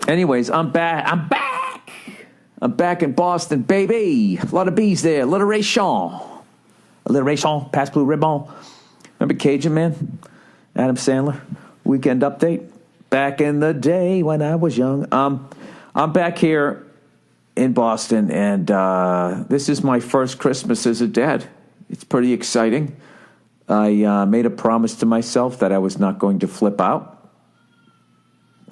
Anyways, I'm back. I'm back in Boston, baby. A lot of bees there. Alliteration. Pass Blue Ribbon. Remember Cajun Man? Adam Sandler. Weekend Update. Back in the day when I was young. I'm back here in Boston, and this is my first Christmas as a dad. It's pretty exciting. I made a promise to myself that I was not going to flip out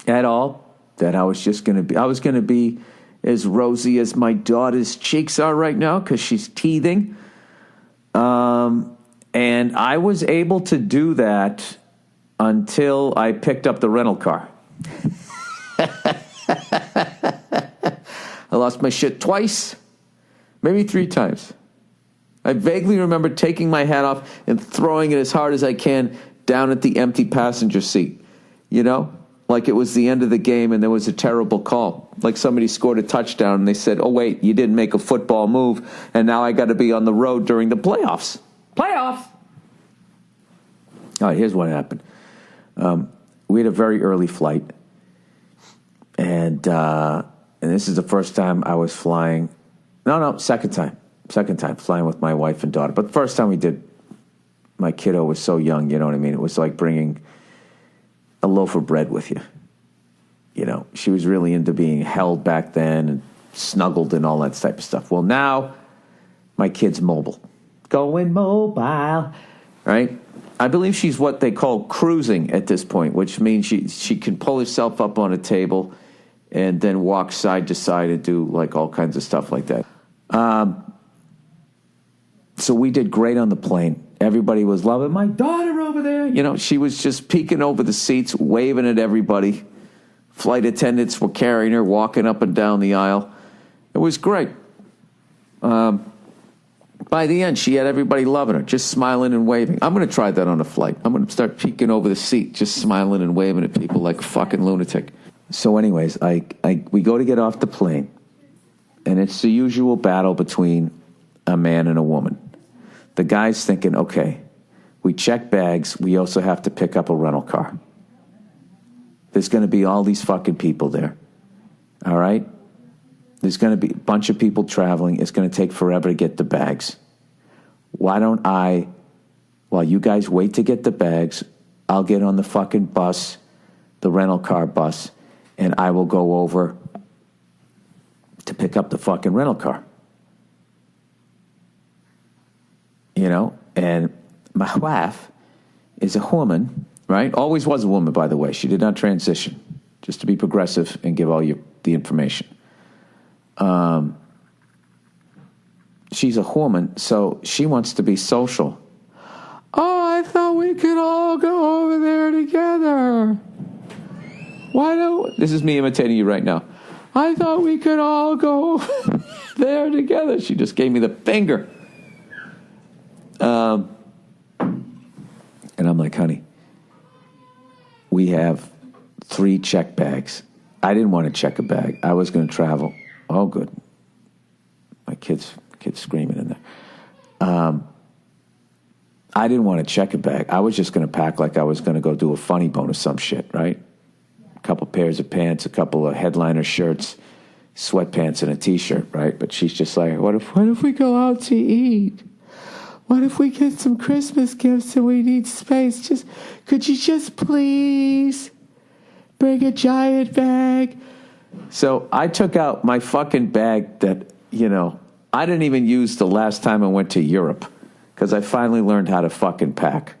at all. That I was going to be as rosy as my daughter's cheeks are right now because she's teething. And I was able to do that until I picked up the rental car. I lost my shit twice, maybe 3 times. I vaguely remember taking my hat off and throwing it as hard as I can down at the empty passenger seat, you know? Like it was the end of the game and there was a terrible call. Like somebody scored a touchdown and they said, oh, wait, you didn't make a football move, and now I got to be on the road during the playoffs. Playoffs! All right, here's what happened. We had a very early flight, and this is the first time I was flying. No, second time flying with my wife and daughter. But the first time we did, my kiddo was so young, you know what I mean? It was like bringing a loaf of bread with you. You know, she was really into being held back then and snuggled and all that type of stuff. Well, now my kid's mobile. Going mobile, right? I believe she's what they call cruising at this point, which means she can pull herself up on a table and then walk side to side and do like all kinds of stuff like that. So we did great on the plane. Everybody was loving my daughter over there. You know, she was just peeking over the seats, waving at everybody. Flight attendants were carrying her, walking up and down the aisle. It was great. By the end, she had everybody loving her, just smiling and waving. I'm going to try that on a flight. I'm going to start peeking over the seat, just smiling and waving at people like a fucking lunatic. So anyways, we go to get off the plane, and it's the usual battle between a man and a woman. The guy's thinking, okay, we check bags. We also have to pick up a rental car. There's going to be all these fucking people there. All right? There's going to be a bunch of people traveling. It's going to take forever to get the bags. Why don't while you guys wait to get the bags, I'll get on the fucking bus, the rental car bus, and I will go over to pick up the fucking rental car. You know, and my wife is a woman, right? Always was a woman, by the way. She did not transition, just to be progressive and give all you the information. She's a woman, so she wants to be social. Oh, I thought we could all go over there together. Why don't... This is me imitating you right now. I thought we could all go there together. She just gave me the finger. And I'm like, honey, we have 3 check bags. I didn't want to check a bag. I was going to travel. Oh, good. My kid's screaming in there. I didn't want to check a bag. I was just going to pack like I was going to go do a funny bone or some shit, right? A couple pairs of pants, a couple of headliner shirts, sweatpants, and a T-shirt, right? But she's just like, what if we go out to eat? What if we get some Christmas gifts and we need space? Could you just please bring a giant bag? So I took out my fucking bag that, you know, I didn't even use the last time I went to Europe because I finally learned how to fucking pack.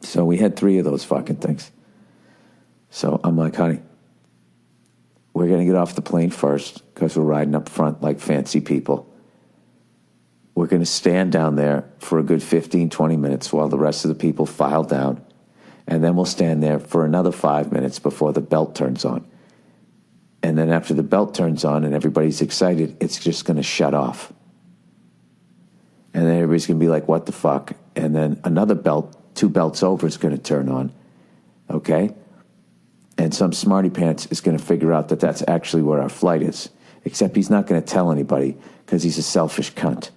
So we had 3 of those fucking things. So I'm like, honey, we're going to get off the plane first because we're riding up front like fancy people. We're going to stand down there for a good 15, 20 minutes while the rest of the people file down. And then we'll stand there for another 5 minutes before the belt turns on. And then after the belt turns on and everybody's excited, it's just going to shut off. And then everybody's going to be like, what the fuck? And then another belt, 2 belts over, is going to turn on. Okay? And some smarty pants is going to figure out that that's actually where our flight is. Except he's not going to tell anybody because he's a selfish cunt.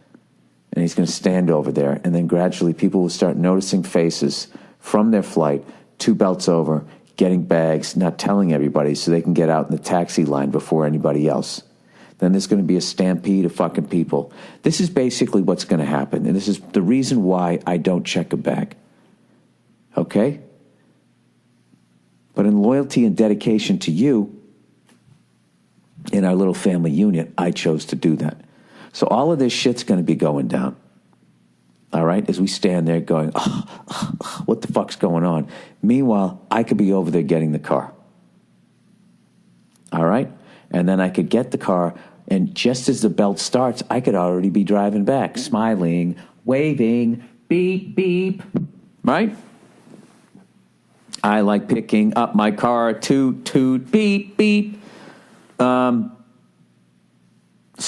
And he's going to stand over there, and then gradually people will start noticing faces from their flight, 2 belts over, getting bags, not telling everybody so they can get out in the taxi line before anybody else. Then there's going to be a stampede of fucking people. This is basically what's going to happen. And this is the reason why I don't check a bag. Okay? But in loyalty and dedication to you, in our little family unit, I chose to do that. So all of this shit's going to be going down. All right? As we stand there going, what the fuck's going on? Meanwhile, I could be over there getting the car. All right? And then I could get the car, and just as the belt starts, I could already be driving back, smiling, waving, beep, beep. Right? I like picking up my car, toot, toot, beep, beep. So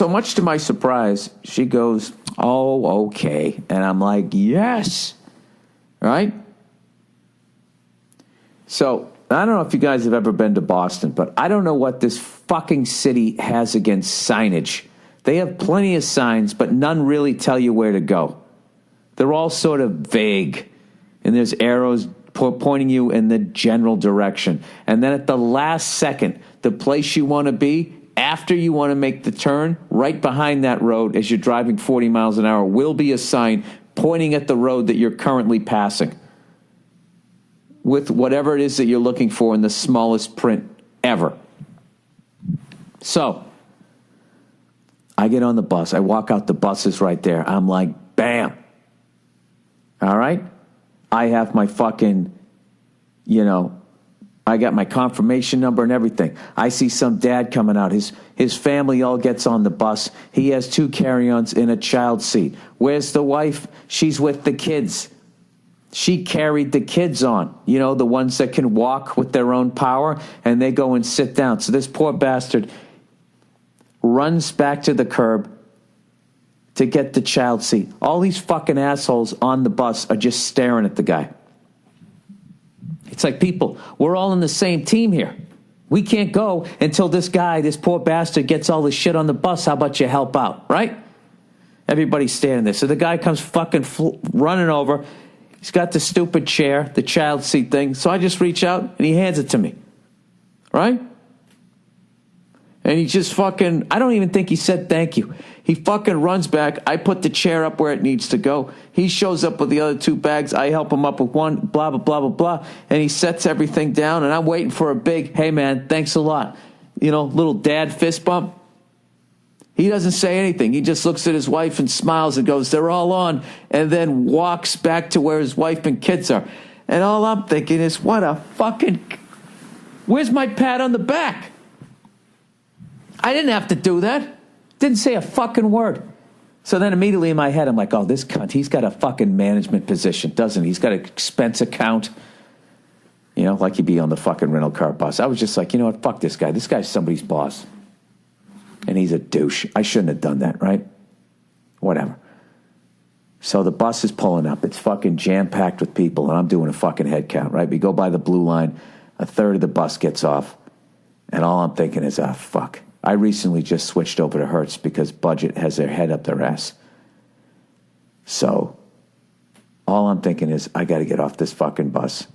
much to my surprise, she goes, oh, okay. And I'm like, yes. Right? So I don't know if you guys have ever been to Boston, but I don't know what this fucking city has against signage. They have plenty of signs, but none really tell you where to go. They're all sort of vague. And there's arrows pointing you in the general direction. And then at the last second, the place you want to be, after you want to make the turn, right behind that road as you're driving 40 miles an hour, will be a sign pointing at the road that you're currently passing with whatever it is that you're looking for in the smallest print ever. So I get on the bus. I walk out, the bus is right there. I'm like, bam. All right? I have my fucking, I got my confirmation number and everything. I see some dad coming out. His family all gets on the bus. He has 2 carry-ons in a child seat. Where's the wife? She's with the kids. She carried the kids on, the ones that can walk with their own power, and they go and sit down. So this poor bastard runs back to the curb to get the child seat. All these fucking assholes on the bus are just staring at the guy. It's like, people, we're all in the same team here. We can't go until this poor bastard, gets all this shit on the bus. How about you help out, right? Everybody's standing there. So the guy comes fucking running over. He's got the stupid chair, the child seat thing. So I just reach out and he hands it to me, right? And he just fucking, I don't even think he said thank you. He fucking runs back. I put the chair up where it needs to go. He shows up with the other 2 bags. I help him up with one, blah, blah, blah, blah, blah. And he sets everything down, and I'm waiting for a big, hey, man, thanks a lot. Little dad fist bump. He doesn't say anything. He just looks at his wife and smiles and goes, they're all on, and then walks back to where his wife and kids are. And all I'm thinking is, where's my pat on the back? I didn't have to do that. Didn't say a fucking word. So then immediately in my head, I'm like, oh, this cunt, he's got a fucking management position, doesn't he? He's got an expense account. Like he'd be on the fucking rental car bus. I was just like, you know what? Fuck this guy. This guy's somebody's boss. And he's a douche. I shouldn't have done that, right? Whatever. So the bus is pulling up. It's fucking jam-packed with people, and I'm doing a fucking head count, right? We go by the blue line. A third of the bus gets off. And all I'm thinking is, fuck. I recently just switched over to Hertz because budget has their head up their ass. So all I'm thinking is, I got to get off this fucking bus.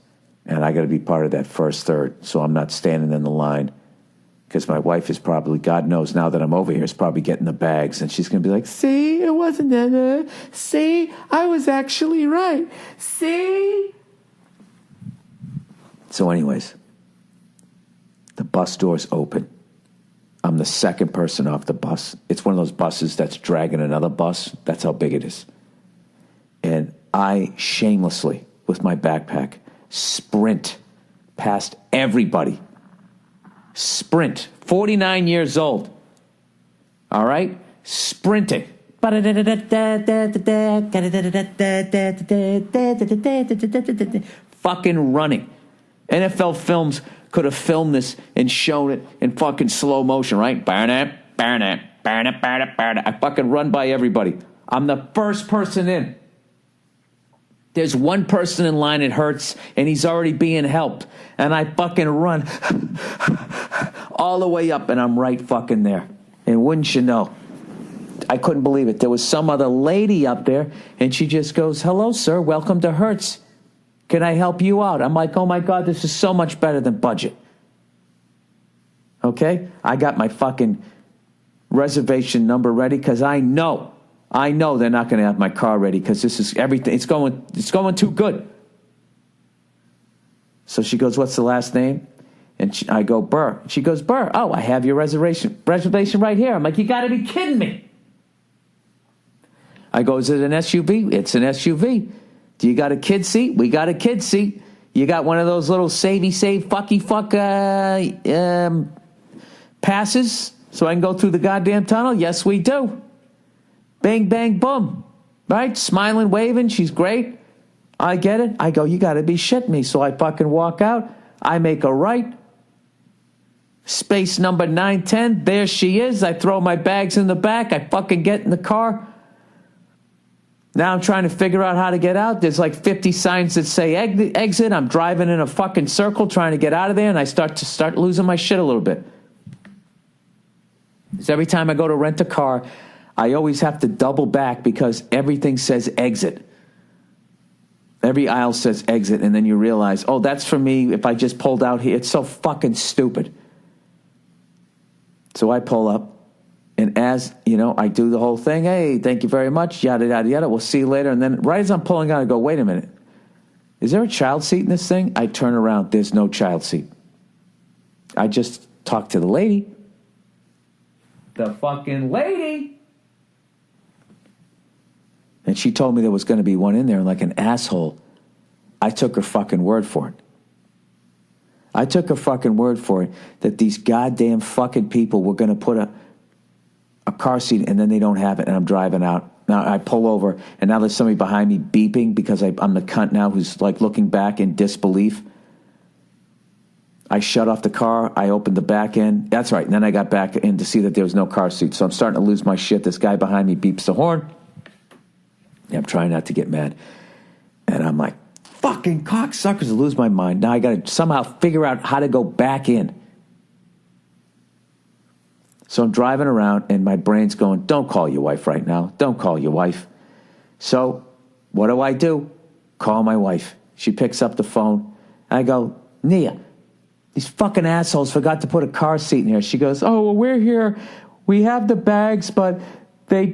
And I got to be part of that first third, so I'm not standing in the line. Because my wife is probably, God knows now that I'm over here, is probably getting the bags. And she's going to be like, see, it wasn't that. See, I was actually right. See? So anyways, the bus doors open. I'm the second person off the bus. It's one of those buses that's dragging another bus. That's how big it is. And I shamelessly, with my backpack, sprint past everybody. Sprint. 49 years old. All right? Sprinting. Fucking running. NFL Films could have filmed this and shown it in fucking slow motion, right? I fucking run by everybody. I'm the first person in. There's one person in line at Hertz, and he's already being helped. And I fucking run all the way up, and I'm right fucking there. And wouldn't you know, I couldn't believe it. There was some other lady up there, and she just goes, hello, sir, welcome to Hertz. Can I help you out? I'm like, oh my God, this is so much better than budget. Okay? I got my fucking reservation number ready because I know they're not going to have my car ready because this is everything. It's going too good. So she goes, what's the last name? And I go, Burr. She goes, Burr. Oh, I have your reservation right here. I'm like, you got to be kidding me. I go, is it an SUV? It's an SUV. Do you got a kid seat? We got a kid seat. You got one of those little fucky fuck passes so I can go through the goddamn tunnel? Yes, we do. Bang, bang, boom. Right? Smiling, waving. She's great. I get it. I go, you got to be shitting me. So I fucking walk out. I make a right. Space number 910. There she is. I throw my bags in the back. I fucking get in the car. Now I'm trying to figure out how to get out. There's like 50 signs that say exit. I'm driving in a fucking circle trying to get out of there, and I start losing my shit a little bit. Because every time I go to rent a car, I always have to double back because everything says exit. Every aisle says exit, and then you realize, oh, that's for me if I just pulled out here. It's so fucking stupid. So I pull up. And as, I do the whole thing, hey, thank you very much, yada, yada, yada, we'll see you later. And then right as I'm pulling out, I go, wait a minute. Is there a child seat in this thing? I turn around, there's no child seat. I just talked to the lady. The fucking lady. And she told me there was going to be one in there, like an asshole. I took her fucking word for it. I took her fucking word for it that these goddamn fucking people were going to put a car seat, and then they don't have it, and I'm driving out. Now I pull over, and now there's somebody behind me beeping because I'm the cunt now who's like looking back in disbelief. I shut off the car. I opened the back end. That's right. And then I got back in to see that there was no car seat. So I'm starting to lose my shit. This guy behind me beeps the horn. Yeah, I'm trying not to get mad. And I'm like, fucking cocksuckers, I lose my mind. Now I got to somehow figure out how to go back in. So I'm driving around, and my brain's going, don't call your wife right now. Don't call your wife. So what do? Call my wife. She picks up the phone. I go, Nia, these fucking assholes forgot to put a car seat in here. She goes, oh, well, we're here. We have the bags, but they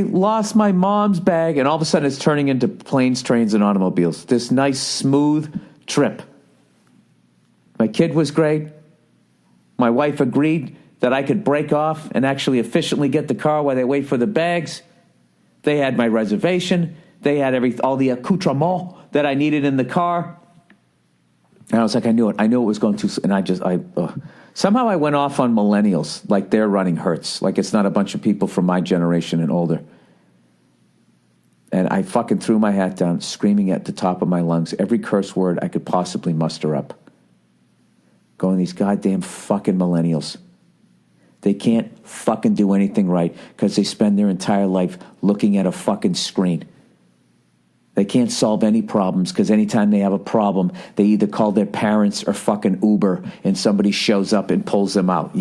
lost my mom's bag. And all of a sudden it's turning into planes, trains, and automobiles. This nice, smooth trip. My kid was great. My wife agreed that I could break off and actually efficiently get the car while they wait for the bags. They had my reservation. They had all the accoutrements that I needed in the car. And I was like, I knew it. I knew it was going to, and somehow I went off on millennials, like they're running Hertz, like it's not a bunch of people from my generation and older. And I fucking threw my hat down, screaming at the top of my lungs, every curse word I could possibly muster up. Going, these goddamn fucking millennials. They can't fucking do anything right because they spend their entire life looking at a fucking screen. They can't solve any problems because anytime they have a problem, they either call their parents or fucking Uber and somebody shows up and pulls them out,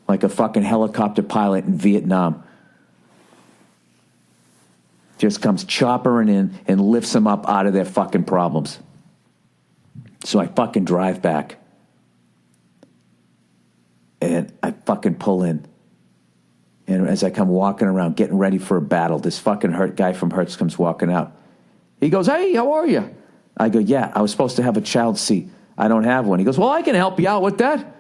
Like a fucking helicopter pilot in Vietnam. Just comes choppering in and lifts them up out of their fucking problems. So I fucking drive back. And I fucking pull in. And as I come walking around, getting ready for a battle, this fucking guy from Hertz comes walking out. He goes, hey, how are you? I go, yeah, I was supposed to have a child seat. I don't have one. He goes, well, I can help you out with that.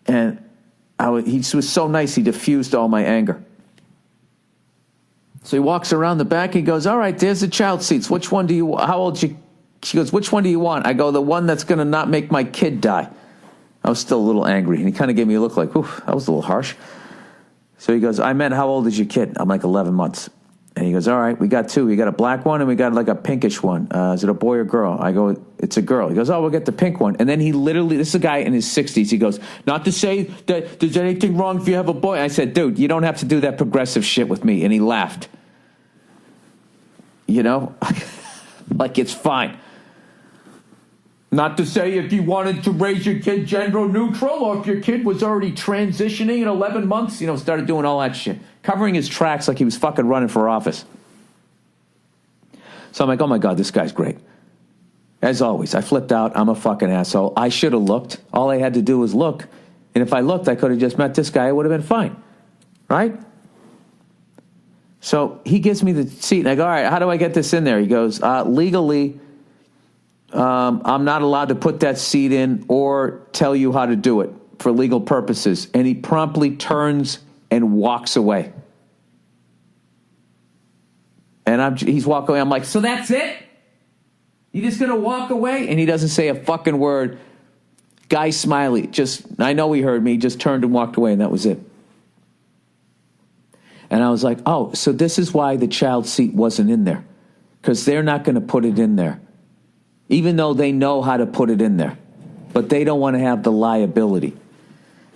And he was so nice, he diffused all my anger. So he walks around the back. He goes, all right, there's the child seats. Which one do you want? How old you? She goes, which one do you want? I go, the one that's going to not make my kid die. I was still a little angry, and he kind of gave me a look like, oof, that was a little harsh. So he goes, I meant, how old is your kid? I'm like 11 months. And he goes, all right, we got two. We got a black one, and we got like a pinkish one. Is it a boy or girl? I go, it's a girl. He goes, oh, we'll get the pink one. And then he literally, this is a guy in his 60s. He goes, not to say that there's anything wrong if you have a boy. I said, dude, you don't have to do that progressive shit with me. And he laughed. Like it's fine. Not to say if you wanted to raise your kid gender neutral or if your kid was already transitioning in 11 months, started doing all that shit. Covering his tracks like he was fucking running for office. So I'm like, oh my God, this guy's great. As always, I flipped out. I'm a fucking asshole. I should have looked. All I had to do was look. And if I looked, I could have just met this guy. It would have been fine. Right? So he gives me the seat. And I go, all right, how do I get this in there? He goes, legally, I'm not allowed to put that seat in or tell you how to do it for legal purposes. And he promptly turns and walks away. And he's walking away. I'm like, so that's it? You just going to walk away? And he doesn't say a fucking word. Guy smiley. I know he heard me. Just turned and walked away, and that was it. And I was like, oh, so this is why the child seat wasn't in there. Because they're not going to put it in there. Even though they know how to put it in there. But they don't want to have the liability.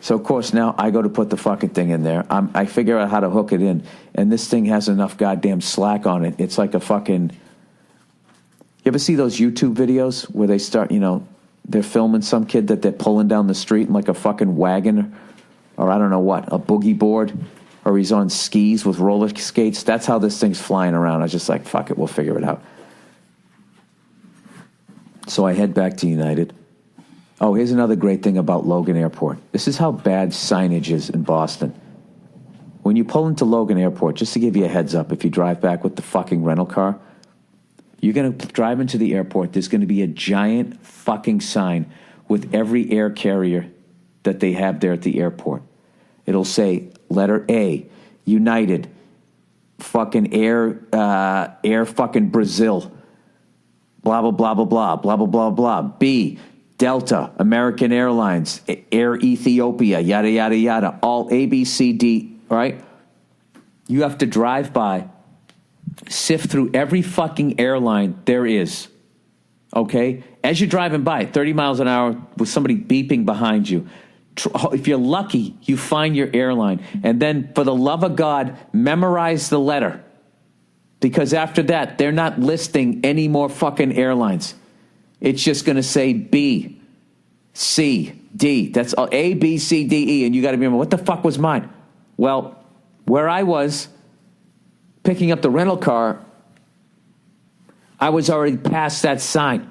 So, of course, now I go to put the fucking thing in there. I figure out how to hook it in. And this thing has enough goddamn slack on it. It's like a fucking... You ever see those YouTube videos where they start, they're filming some kid that they're pulling down the street in like a fucking wagon or I don't know what, a boogie board, or he's on skis with roller skates? That's how this thing's flying around. I was just like, fuck it, we'll figure it out. So I head back to United. Oh, here's another great thing about Logan Airport. This is how bad signage is in Boston. When you pull into Logan Airport, just to give you a heads up, if you drive back with the fucking rental car, you're going to drive into the airport. There's going to be a giant fucking sign with every air carrier that they have there at the airport. It'll say letter A, United, fucking Air fucking Brazil, blah, blah, blah, blah, blah, blah, blah, blah, blah. B, Delta, American Airlines, Air Ethiopia, yada, yada, yada. All A, B, C, D, right? You have to drive by, sift through every fucking airline there is, okay? As you're driving by, 30 miles an hour with somebody beeping behind you. If you're lucky, you find your airline. And then, for the love of God, memorize the letter. Because after that, they're not listing any more fucking airlines. It's just going to say B, C, D. That's all, A, B, C, D, E. And you got to remember, what the fuck was mine? Well, where I was picking up the rental car, I was already past that sign.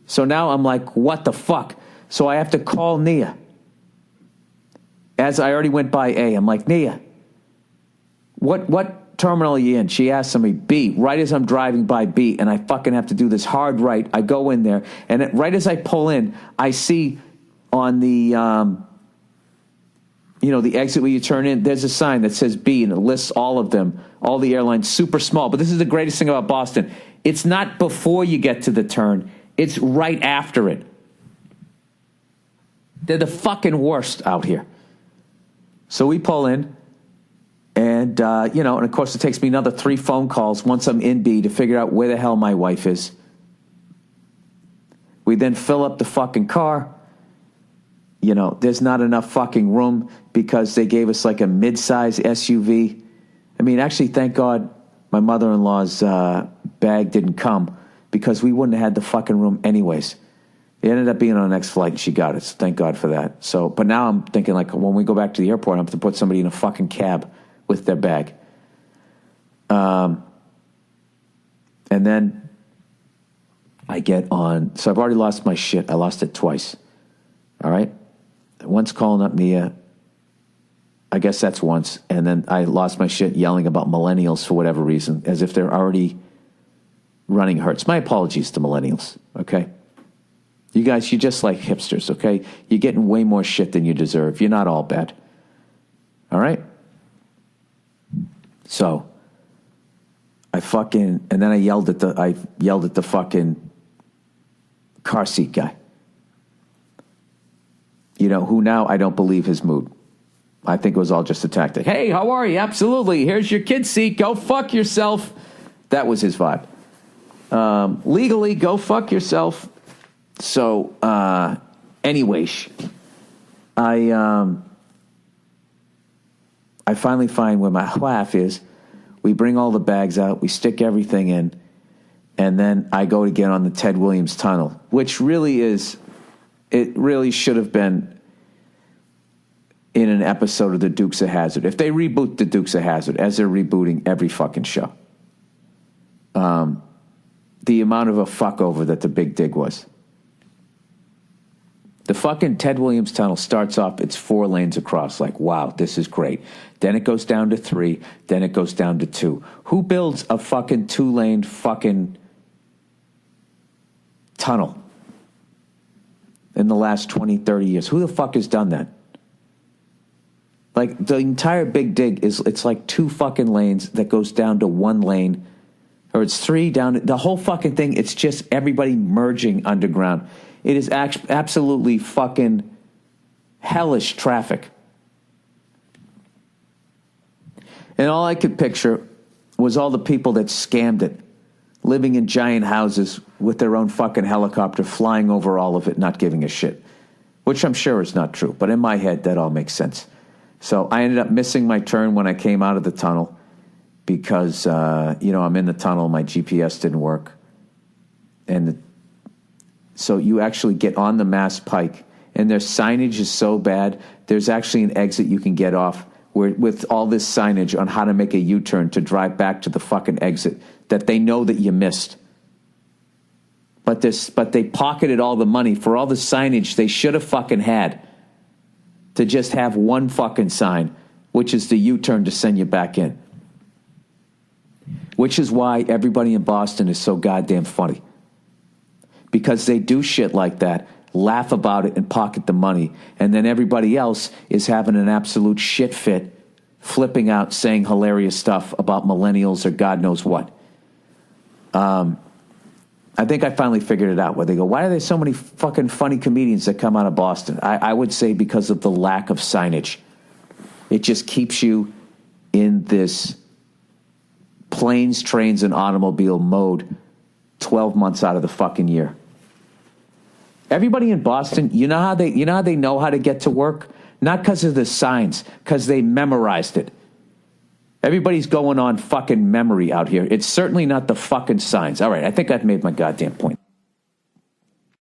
So now I'm like, what the fuck? So I have to call Nia. As I already went by A, I'm like, Nia, what terminal are you in? She asked me, B, right as I'm driving by B, and I fucking have to do this hard right. I go in there, and right as I pull in, I see on the, the exit where you turn in, there's a sign that says B, and it lists all of them, all the airlines, super small. But this is the greatest thing about Boston. It's not before you get to the turn. It's right after it. They're the fucking worst out here. So we pull in, and, and of course it takes me another 3 phone calls once I'm in B to figure out where the hell my wife is. We then fill up the fucking car. There's not enough fucking room because they gave us like a mid-size SUV. I mean, actually, thank God my mother-in-law's bag didn't come because we wouldn't have had the fucking room anyways. It ended up being on the next flight and she got it. So thank God for that. So, but now I'm thinking like when we go back to the airport, I have to put somebody in a fucking cab with their bag. And then I get on. So I've already lost my shit. I lost it twice. All right. Once calling up Nia. I guess that's once. And then I lost my shit yelling about millennials for whatever reason, as if they're already running Hertz. My apologies to millennials. Okay. You guys, you're just like hipsters. Okay. You're getting way more shit than you deserve. You're not all bad. All right. So and then I yelled at the fucking car seat guy. Who now I don't believe his mood. I think it was all just a tactic. Hey, how are you? Absolutely. Here's your kid's seat. Go fuck yourself. That was his vibe. Legally, go fuck yourself. So, anyways, I finally find where my laugh is. We bring all the bags out. We stick everything in. And then I go to get on the Ted Williams Tunnel, which it really should have been in an episode of the Dukes of Hazzard. If they reboot the Dukes of Hazzard, as they're rebooting every fucking show, the amount of a fuck over that the Big Dig was. The fucking Ted Williams Tunnel starts off, it's 4 lanes across. Like, wow, this is great. Then it goes down to 3. Then it goes down to 2. Who builds a fucking 2-lane fucking tunnel in the last 20, 30 years? Who the fuck has done that? Like, the entire Big Dig it's like 2 fucking lanes that goes down to 1 lane. Or it's 3 down. The whole fucking thing, it's just everybody merging underground. It is absolutely fucking hellish traffic. And all I could picture was all the people that scammed it, living in giant houses with their own fucking helicopter, flying over all of it, not giving a shit. Which I'm sure is not true, but in my head, that all makes sense. So I ended up missing my turn when I came out of the tunnel because, I'm in the tunnel, my GPS didn't work. And so you actually get on the Mass Pike, and their signage is so bad, there's actually an exit you can get off with all this signage on how to make a U-turn to drive back to the fucking exit that they know that you missed. But they pocketed all the money for all the signage they should have fucking had to just have one fucking sign, which is the U-turn to send you back in. Which is why everybody in Boston is so goddamn funny. Because they do shit like that, laugh about it, and pocket the money. And then everybody else is having an absolute shit fit, flipping out, saying hilarious stuff about millennials or God knows what. I think I finally figured it out, where they go, why are there so many fucking funny comedians that come out of Boston? I would say because of the lack of signage. It just keeps you in this planes, trains, and automobile mode 12 months out of the fucking year. Everybody in Boston, you know how they know how to get to work? Not because of the signs, because they memorized it. Everybody's going on fucking memory out here. It's certainly not the fucking signs. All right, I think I've made my goddamn point.